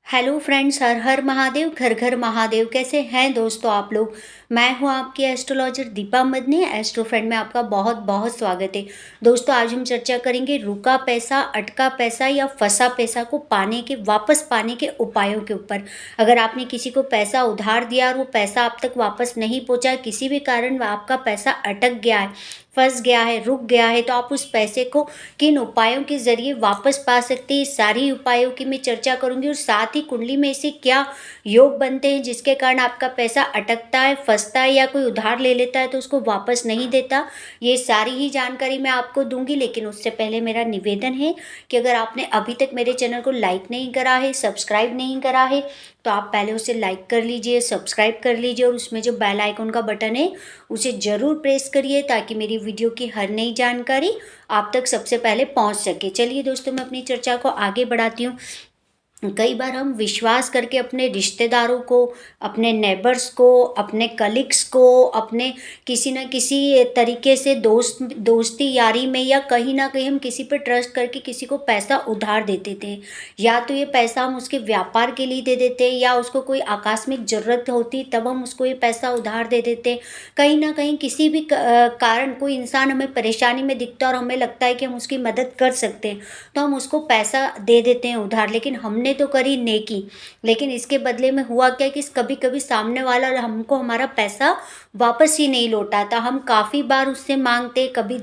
Hello friends, हर हर महादेव, घर घर महादेव। कैसे हैं दोस्तों आप लोग। मैं हूं आपकी astrologer Deepa Madani. Astro friend में आपका बहुत बहुत स्वागत है। दोस्तों आज हम चर्चा करेंगे रुका पैसा, अटका पैसा या फंसा पैसा को पाने के, वापस पाने के उपायों के ऊपर। अगर आपने किसी को पैसा उधार दिया और वो पैसा आप तक वापस नहीं पहुंचा, किसी भी कारण आपका पैसा अटक गया है, फंस गया है, रुक गया है, तो आप उस पैसे को किन उपायों के जरिए वापस पा सकते हैं, सारी उपायों की मैं चर्चा करूंगी। और साथ ही कुंडली में ऐसे क्या योग बनते हैं जिसके कारण आपका पैसा अटकता है, फंसता है, या कोई उधार ले लेता है तो उसको वापस नहीं देता, ये सारी ही जानकारी मैं आपको दूंगी। लेकिन उससे पहले मेरा निवेदन है कि अगर आपने अभी तक मेरे चैनल को लाइक नहीं करा है, सब्सक्राइब नहीं करा है, तो आप पहले उसे लाइक कर लीजिए, सब्सक्राइब कर लीजिए और उसमें जो बेल आइकन का बटन है उसे ज़रूर प्रेस करिए ताकि मेरी वीडियो की हर नई जानकारी आप तक सबसे पहले पहुंच सके। चलिए दोस्तों, मैं अपनी चर्चा को आगे बढ़ाती हूँ। कई बार हम विश्वास करके अपने रिश्तेदारों को, अपने नेबर्स को, अपने कलीग्स को, अपने किसी न किसी तरीके से दोस्ती यारी में या कहीं ना कहीं हम किसी पर ट्रस्ट करके किसी को पैसा उधार देते थे। या तो ये पैसा हम उसके व्यापार के लिए दे देते, या उसको कोई आकस्मिक ज़रूरत होती तब हम उसको ये पैसा उधार दे देते। कहीं ना कहीं किसी भी कारण कोई इंसान हमें परेशानी में दिखता है और हमें लगता है कि हम उसकी मदद कर सकते हैं, तो हम उसको पैसा दे देते हैं उधार। लेकिन हमने तो करी नेकी, लेकिन इसके बदले में हुआ क्या कि कभी कभी सामने वाला हमको हमारा पैसा वापस ही नहीं लौटाता। हम काफ़ी बार उससे मांगते, कभी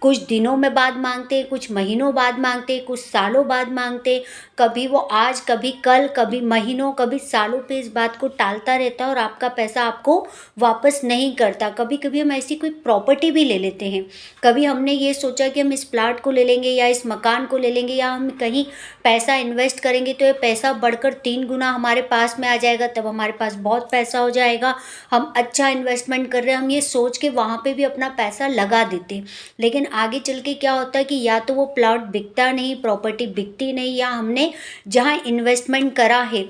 कुछ दिनों में बाद मांगते, कुछ महीनों बाद मांगते, कुछ सालों बाद मांगते। कभी वो आज, कभी कल, कभी महीनों, कभी सालों पे इस बात को टालता रहता है और आपका पैसा आपको वापस नहीं करता। कभी कभी हम ऐसी कोई प्रॉपर्टी भी ले लेते हैं। कभी हमने ये सोचा कि हम इस प्लाट को ले लेंगे या इस मकान को ले लेंगे या हम कहीं पैसा इन्वेस्ट करेंगे तो ये पैसा बढ़कर 3 गुना हमारे पास में आ जाएगा, तब हमारे पास बहुत पैसा हो जाएगा, हम अच्छा इन्वेस्टमेंट कर रहे हैं, हम ये सोच के वहाँ पे भी अपना पैसा लगा देते। लेकिन आगे चल के क्या होता है कि या तो वो प्लॉट बिकता नहीं, प्रॉपर्टी बिकती नहीं, या हमने जहाँ इन्वेस्टमेंट करा है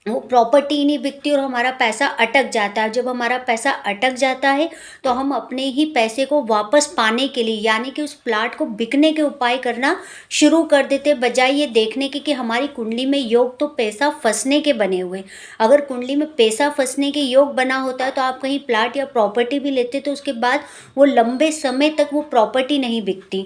वो प्रॉपर्टी नहीं बिकती और हमारा पैसा अटक जाता है। जब हमारा पैसा अटक जाता है तो हम अपने ही पैसे को वापस पाने के लिए, यानी कि उस प्लाट को बिकने के उपाय करना शुरू कर देते, बजाय ये देखने के कि हमारी कुंडली में योग तो पैसा फंसने के बने हुए। अगर कुंडली में पैसा फंसने के योग बना होता है तो आप कहीं प्लाट या प्रॉपर्टी भी लेते तो उसके बाद वो लंबे समय तक वो प्रॉपर्टी नहीं बिकती,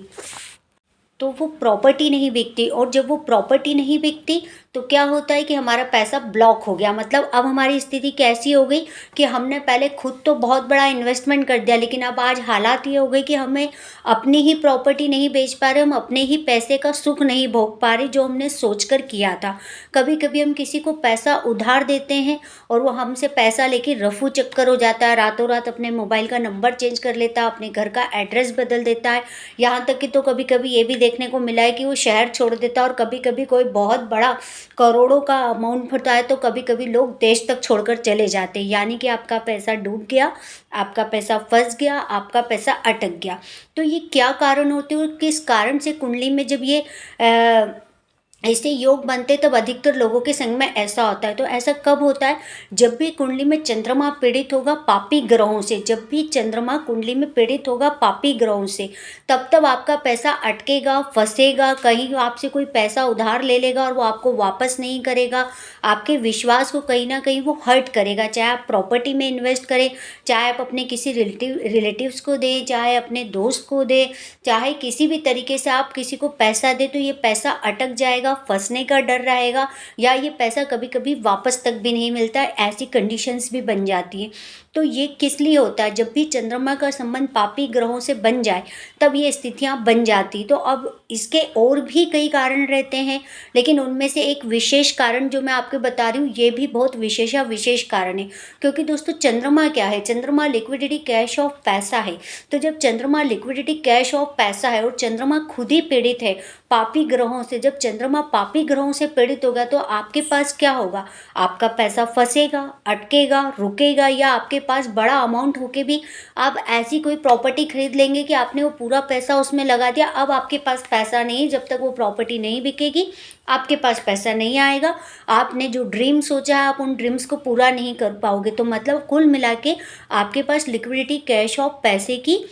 तो वो प्रॉपर्टी नहीं बिकती। और जब वो प्रॉपर्टी नहीं बिकती तो क्या होता है कि हमारा पैसा ब्लॉक हो गया। मतलब अब हमारी स्थिति कैसी हो गई कि हमने पहले खुद तो बहुत बड़ा इन्वेस्टमेंट कर दिया, लेकिन अब आज हालात ये हो गई कि हमें अपनी ही प्रॉपर्टी नहीं बेच पा रहे, हम अपने ही पैसे का सुख नहीं भोग पा रहे जो हमने सोचकर किया था। कभी कभी हम किसी को पैसा उधार देते हैं और वो हमसे पैसा लेके रफू चक्कर हो जाता है, रातों रात अपने मोबाइल का नंबर चेंज कर लेता है, अपने घर का एड्रेस बदल देता है। यहाँ तक कि तो कभी कभी ये भी देखने को मिला है कि वो शहर छोड़ देता है, और कभी कभी कोई बहुत बड़ा करोड़ों का अमाउंट होता है तो कभी कभी लोग देश तक छोड़कर चले जाते हैं। यानी कि आपका पैसा डूब गया, आपका पैसा फंस गया, आपका पैसा अटक गया। तो ये क्या कारण होते हैं और किस कारण से कुंडली में जब ये ऐसे योग बनते तब अधिकतर लोगों के संग में ऐसा होता है। तो ऐसा कब होता है? जब भी कुंडली में चंद्रमा पीड़ित होगा पापी ग्रहों से, जब भी चंद्रमा कुंडली में पीड़ित होगा पापी ग्रहों से, तब आपका पैसा अटकेगा, फंसेगा, कहीं आपसे कोई पैसा उधार ले लेगा और वो आपको वापस नहीं करेगा। आपके विश्वास को कहीं ना कहीं वो हर्ट करेगा। चाहे आप प्रॉपर्टी में इन्वेस्ट करें, चाहे आप अपने किसी रिलेटिव्स को दें, चाहे अपने दोस्त को दें, चाहे किसी भी तरीके से आप किसी को पैसा दें, तो ये पैसा अटक जाएगा, फंसने का डर रहेगा, या ये पैसा कभी कभी वापस तक भी नहीं मिलता है। ऐसी कंडीशंस भी बन जाती है। तो ये किस लिए होता है? जब भी चंद्रमा का संबंध पापी ग्रहों से बन जाए तब ये स्थितियां बन जाती। तो अब इसके और भी कई कारण रहते हैं, लेकिन उनमें से एक विशेष कारण जो मैं आपको बता रही हूँ ये भी बहुत विशेष कारण है। क्योंकि दोस्तों चंद्रमा क्या है? चंद्रमा लिक्विडिटी कैश ऑफ पैसा है। तो जब चंद्रमा लिक्विडिटी कैश ऑफ पैसा है और चंद्रमा खुद ही पीड़ित है पापी ग्रहों से, जब चंद्रमा पापी ग्रहों से पीड़ित होगा तो आपके पास क्या होगा? आपका पैसा फंसेगा, अटकेगा, रुकेगा, या आपके पास बड़ा अमाउंट होके भी आप ऐसी कोई प्रॉपर्टी खरीद लेंगे कि आपने वो पूरा पैसा उसमें लगा दिया, अब आपके पास पैसा नहीं। जब तक वो प्रॉपर्टी नहीं बिकेगी आपके पास पैसा नहीं आएगा। आपने जो ड्रीम सोचा है आप उन ड्रीम्स को पूरा नहीं कर पाओगे। तो मतलब कुल मिला के आपके पास लिक्विडिटी कैश ऑफ पैसे की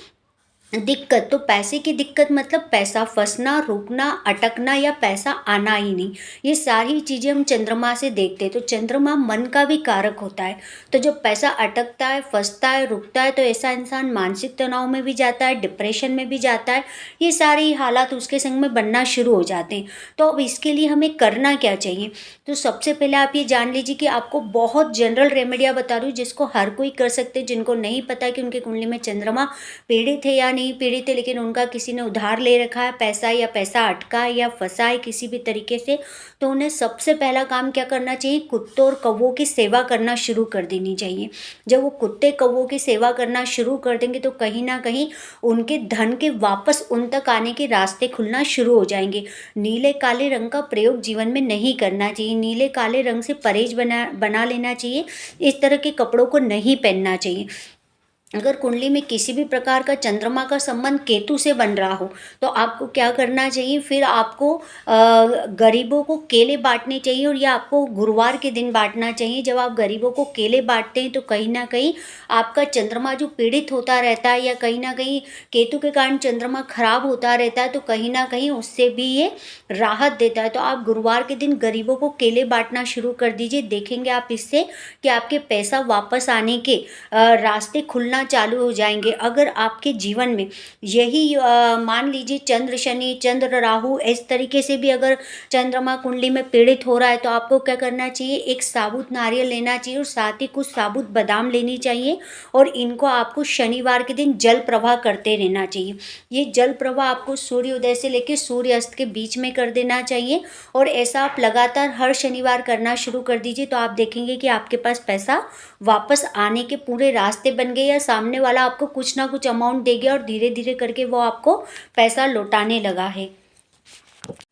दिक्कत, तो पैसे की दिक्कत मतलब पैसा फँसना, रुकना, अटकना या पैसा आना ही नहीं। ये सारी चीज़ें हम चंद्रमा से देखते हैं, तो चंद्रमा मन का भी कारक होता है। तो जब पैसा अटकता है, फँसता है, रुकता है, तो ऐसा इंसान मानसिक तनाव में भी जाता है, डिप्रेशन में भी जाता है। ये सारी हालात उसके संग में बनना शुरू हो जाते हैं। तो अब इसके लिए हमें करना क्या चाहिए? तो सबसे पहले आप ये जान लीजिए कि आपको बहुत जनरल रेमेडियाँ बता रही हूँ, जिसको हर कोई कर सकते हैं, जिनको नहीं पता कि उनकी कुंडली में चंद्रमा पीड़ित है या नहीं पीड़ित है, लेकिन उनका किसी ने उधार ले रखा है पैसा, या पैसा अटका है या फंसा है किसी भी तरीके से, तो उन्हें सबसे पहला काम क्या करना चाहिए? कुत्तों और कौवों की सेवा करना शुरू कर देनी चाहिए। जब वो कुत्ते कौवों की सेवा करना शुरू कर देंगे तो कहीं ना कहीं उनके धन के वापस उन तक आने के रास्ते खुलना शुरू हो जाएंगे। नीले काले रंग का प्रयोग जीवन में नहीं करना चाहिए, नीले काले रंग से परहेज बना लेना चाहिए। इस तरह के कपड़ों को नहीं पहनना चाहिए। अगर कुंडली में किसी भी प्रकार का चंद्रमा का संबंध केतु से बन रहा हो, तो आपको क्या करना चाहिए? फिर आपको गरीबों को केले बांटने चाहिए, और यह आपको गुरुवार के दिन बांटना चाहिए। जब आप गरीबों को केले बांटते हैं तो कहीं ना कहीं आपका चंद्रमा जो पीड़ित होता रहता है, या कहीं ना कहीं केतु के कारण चंद्रमा खराब होता रहता है, तो कहीं ना कहीं उससे भी ये राहत देता है। तो आप गुरुवार के दिन गरीबों को केले बांटना शुरू कर दीजिए। देखेंगे आप इससे कि आपके पैसा वापस आने के रास्ते खुलना चालू हो जाएंगे। अगर आपके जीवन में यही मान लीजिए चंद्र शनि, चंद्र राहु, इस तरीके से भी अगर चंद्रमा कुंडली में पीड़ित हो रहा है, तो आपको क्या करना चाहिए? एक साबुत नारियल लेना चाहिए और साथ ही कुछ साबुत बादाम लेनी चाहिए, और इनको आपको शनिवार के दिन जल प्रवाह करते रहना चाहिए। ये जल प्रवाह आपको सूर्योदय से लेकर सूर्यास्त के बीच में कर देना चाहिए, और ऐसा आप लगातार हर शनिवार करना शुरू कर दीजिए। तो आप देखेंगे कि आपके पास पैसा वापस आने के पूरे रास्ते बन गए, या सामने वाला आपको कुछ ना कुछ अमाउंट दे गया और धीरे धीरे करके वो आपको पैसा लौटाने लगा है।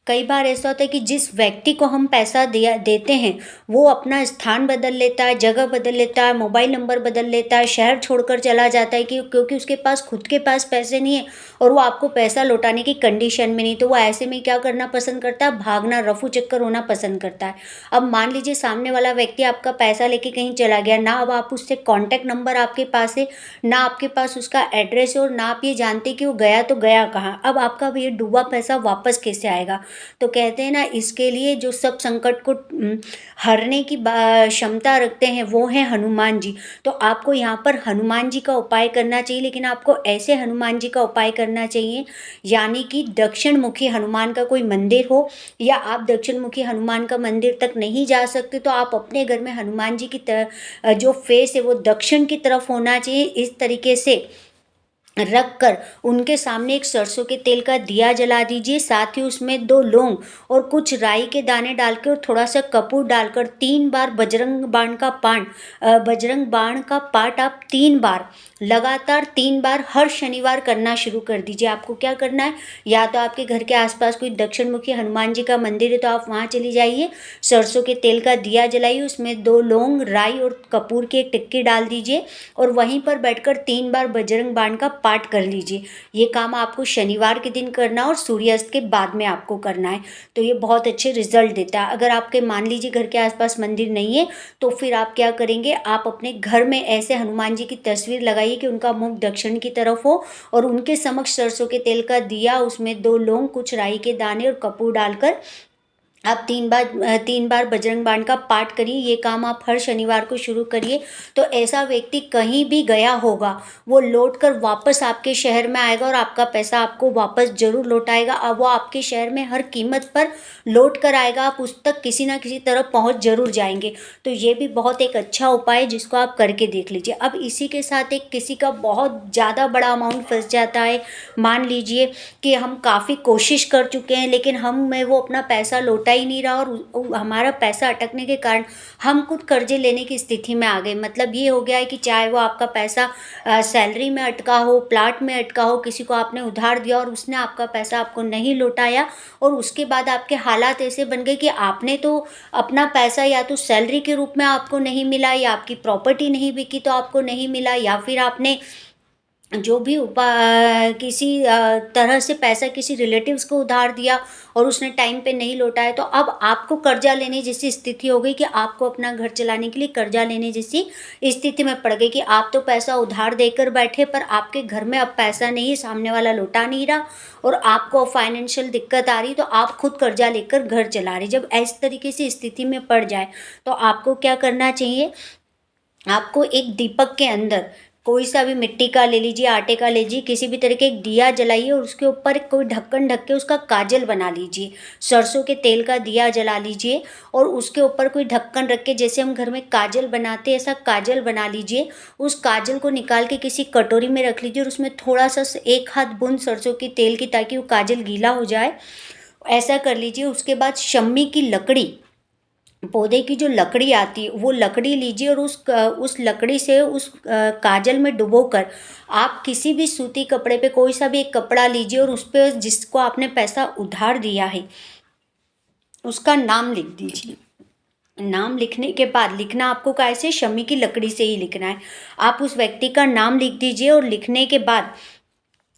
कई बार ऐसा होता है कि जिस व्यक्ति को हम पैसा दिया देते हैं, वो अपना स्थान बदल लेता है, जगह बदल लेता है, मोबाइल नंबर बदल लेता है, शहर छोड़कर चला जाता है, कि क्योंकि उसके पास खुद के पास पैसे नहीं है और वो आपको पैसा लौटाने की कंडीशन में नहीं। तो वो ऐसे में क्या करना पसंद करता है? भागना, रफू चक्कर होना पसंद करता है। अब मान लीजिए सामने वाला व्यक्ति आपका पैसा लेके कहीं चला गया, ना अब आप उससे कॉन्टैक्ट नंबर आपके पास है, ना आपके पास उसका एड्रेस है, और ना आप ये जानते कि वो गया तो गया कहाँ। अब आपका ये डूबा पैसा वापस कैसे आएगा? तो कहते हैं ना, इसके लिए जो सब संकट को हरने की क्षमता रखते हैं, वो हैं हनुमान जी। तो आपको यहाँ पर हनुमान जी का उपाय करना चाहिए, लेकिन आपको ऐसे हनुमान जी का उपाय करना चाहिए, यानी कि दक्षिण मुखी हनुमान का कोई मंदिर हो, या आप दक्षिण मुखी हनुमान का मंदिर तक नहीं जा सकते, तो आप अपने घर में हनुमान जी की जो फेस है वो दक्षिण की तरफ होना चाहिए। इस तरीके से रख कर उनके सामने एक सरसों के तेल का दिया जला दीजिए, साथ ही उसमें 2 लौंग और कुछ राई के दाने डालकर और थोड़ा सा कपूर डालकर 3 बार बजरंग बाण का पाठ आप 3 बार लगातार 3 बार हर शनिवार करना शुरू कर दीजिए। आपको क्या करना है? या तो आपके घर के आसपास कोई दक्षिण मुखी हनुमान जी का मंदिर है तो आप वहाँ चली जाइए, सरसों के तेल का दिया जलाइए, उसमें 2 लौंग, राई और कपूर की एक टिक्की डाल दीजिए, और वहीं पर बैठकर 3 बार बजरंग बाण का पाठ कर लीजिए। ये काम आपको शनिवार के दिन करना और सूर्यास्त के बाद में आपको करना है। तो ये बहुत अच्छे रिजल्ट देता है। अगर आपके मान लीजिए घर के आसपास मंदिर नहीं है, तो फिर आप क्या करेंगे? आप अपने घर में ऐसे हनुमान जी की तस्वीर लगाइए कि उनका मुख दक्षिण की तरफ हो, और उनके समक्ष सरसों के तेल का दिया, उसमें 2 लौंग, कुछ राई के दाने और कपूर डालकर आप 3 बार बजरंग बाण का पाठ करिए। ये काम आप हर शनिवार को शुरू करिए। तो ऐसा व्यक्ति कहीं भी गया होगा, वो लौट कर वापस आपके शहर में आएगा और आपका पैसा आपको वापस ज़रूर लौटाएगा। अब वो आपके शहर में हर कीमत पर लौट कर आएगा, आप उस तक किसी ना किसी तरह पहुंच ज़रूर जाएंगे। तो ये भी बहुत एक अच्छा उपाय है, जिसको आप करके देख लीजिए। अब इसी के साथ एक किसी का बहुत ज़्यादा बड़ा अमाउंट फंस जाता है। मान लीजिए कि हम काफ़ी कोशिश कर चुके हैं, लेकिन हमें वो अपना पैसा लौटा ही नहीं रहा, और हमारा पैसा अटकने के कारण हम खुद कर्जे लेने की स्थिति में आ गए। मतलब ये हो गया है कि चाहे वो आपका पैसा सैलरी में अटका हो, प्लाट में अटका हो, किसी को आपने उधार दिया और उसने आपका पैसा आपको नहीं लौटाया, और उसके बाद आपके हालात ऐसे बन गए कि आपने तो अपना पैसा या तो सैलरी के रूप में आपको नहीं मिला, या आपकी प्रॉपर्टी नहीं बिकी तो आपको नहीं मिला, या फिर आपने जो भी किसी तरह से पैसा किसी रिलेटिव्स को उधार दिया और उसने टाइम पे नहीं लौटाया, तो अब आपको कर्जा लेने जैसी स्थिति हो गई कि आपको अपना घर चलाने के लिए कर्जा लेने जैसी स्थिति में पड़ गई कि आप तो पैसा उधार देकर बैठे, पर आपके घर में अब पैसा नहीं है, सामने वाला लौटा नहीं रहा और आपको फाइनेंशियल दिक्कत आ रही, तो आप खुद कर्जा लेकर घर चला रहे। जब इस तरीके से स्थिति में पड़ जाए तो आपको क्या करना चाहिए, आपको एक दीपक के अंदर कोई सा भी मिट्टी का ले लीजिए, आटे का ले लीजिए, किसी भी तरह के एक दिया जलाइए और उसके ऊपर कोई ढक्कन ढक के उसका काजल बना लीजिए। सरसों के तेल का दिया जला लीजिए और उसके ऊपर कोई ढक्कन रख के, जैसे हम घर में काजल बनाते हैं ऐसा काजल बना लीजिए। उस काजल को निकाल के किसी कटोरी में रख लीजिए और उसमें थोड़ा सा 1 हाथ बूंद सरसों की तेल की, ताकि वो काजल गीला हो जाए। ऐसा कर लीजिए। उसके बाद शम्मी की लकड़ी, पौधे की जो लकड़ी आती है वो लकड़ी लीजिए और उस लकड़ी से उस काजल में डुबोकर आप किसी भी सूती कपड़े पे कोई सा भी एक कपड़ा लीजिए और उस पे जिसको आपने पैसा उधार दिया है उसका नाम लिख दीजिए। नाम लिखने के बाद, लिखना आपको कैसे, शमी की लकड़ी से ही लिखना है। आप उस व्यक्ति का नाम लिख दीजिए और लिखने के बाद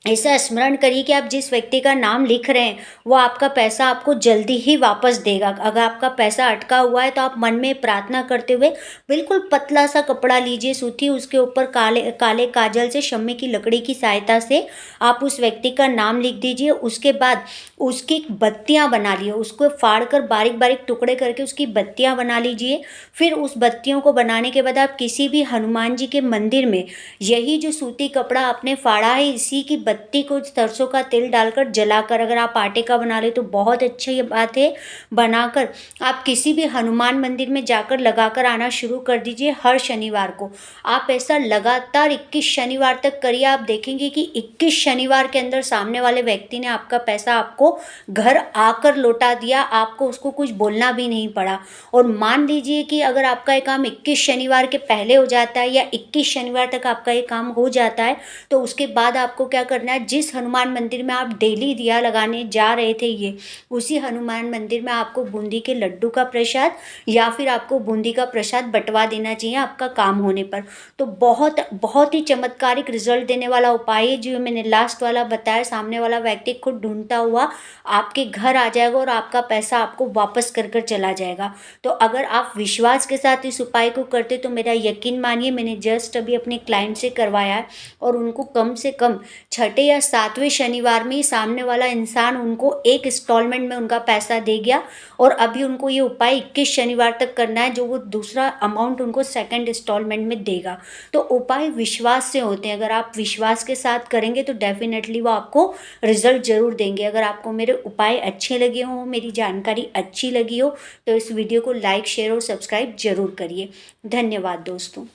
ऐसा स्मरण करिए कि आप जिस व्यक्ति का नाम लिख रहे हैं वो आपका पैसा आपको जल्दी ही वापस देगा। अगर आपका पैसा अटका हुआ है तो आप मन में प्रार्थना करते हुए बिल्कुल पतला सा कपड़ा लीजिए सूती, उसके ऊपर काले काले काजल से शम्मी की लकड़ी की सहायता से आप उस व्यक्ति का नाम लिख दीजिए। उसके बाद उसकी बत्तियां बना लिए, उसको फाड़ कर बारीक बारीक टुकड़े करके उसकी बत्तियां बना लीजिए। फिर उस बत्तियों को बनाने के बाद आप किसी भी हनुमान जी के मंदिर में यही जो सूती कपड़ा आपने फाड़ा है इसी की बत्ती को सरसों का तेल डालकर जलाकर, अगर आप आटे का बना ले तो बहुत अच्छी ये बात है, बनाकर आप किसी भी हनुमान मंदिर में जाकर लगाकर आना शुरू कर दीजिए हर शनिवार को। आप ऐसा लगातार 21 शनिवार तक करिए। आप देखेंगे कि 21 शनिवार के अंदर सामने वाले व्यक्ति ने आपका पैसा आपको घर आकर लौटा दिया, आपको उसको कुछ बोलना भी नहीं पड़ा। और मान लीजिए कि अगर आपका ये काम 21 शनिवार के पहले हो जाता है या 21 शनिवार तक आपका ये काम हो जाता है, तो उसके बाद आपको क्या करना है, जिस हनुमान मंदिर में आप डेली दिया लगाने जा रहे थे उसी हनुमान मंदिर में आपको बूंदी के लड्डू का प्रसाद या फिर आपको बूंदी का प्रसाद बंटवा देना चाहिए आपका काम होने पर। तो बहुत बहुत ही चमत्कारिक रिजल्ट देने वाला उपाय है जो मैंने लास्ट वाला बताया। सामने वाला व्यक्ति खुद ढूंढता हुआ आपके घर आ जाएगा और आपका पैसा आपको वापस कर कर चला जाएगा। तो अगर आप विश्वास के साथ इस उपाय को करते तो मेरा यकीन मानिए, मैंने जस्ट अभी अपने क्लाइंट से करवाया है और उनको कम से कम छठे या सातवें शनिवार में ही सामने वाला इंसान उनको एक इंस्टॉलमेंट में उनका पैसा दे गया। और अभी उनको ये उपाय 21 शनिवार तक करना है, जो वो दूसरा अमाउंट उनको सेकंड इंस्टॉलमेंट में देगा। तो उपाय विश्वास से होते हैं, अगर आप विश्वास के साथ करेंगे तो डेफिनेटली वो आपको रिजल्ट ज़रूर देंगे। अगर आपको मेरे उपाय अच्छे लगे हों, मेरी जानकारी अच्छी लगी हो, तो इस वीडियो को लाइक शेयर और सब्सक्राइब जरूर करिए। धन्यवाद दोस्तों।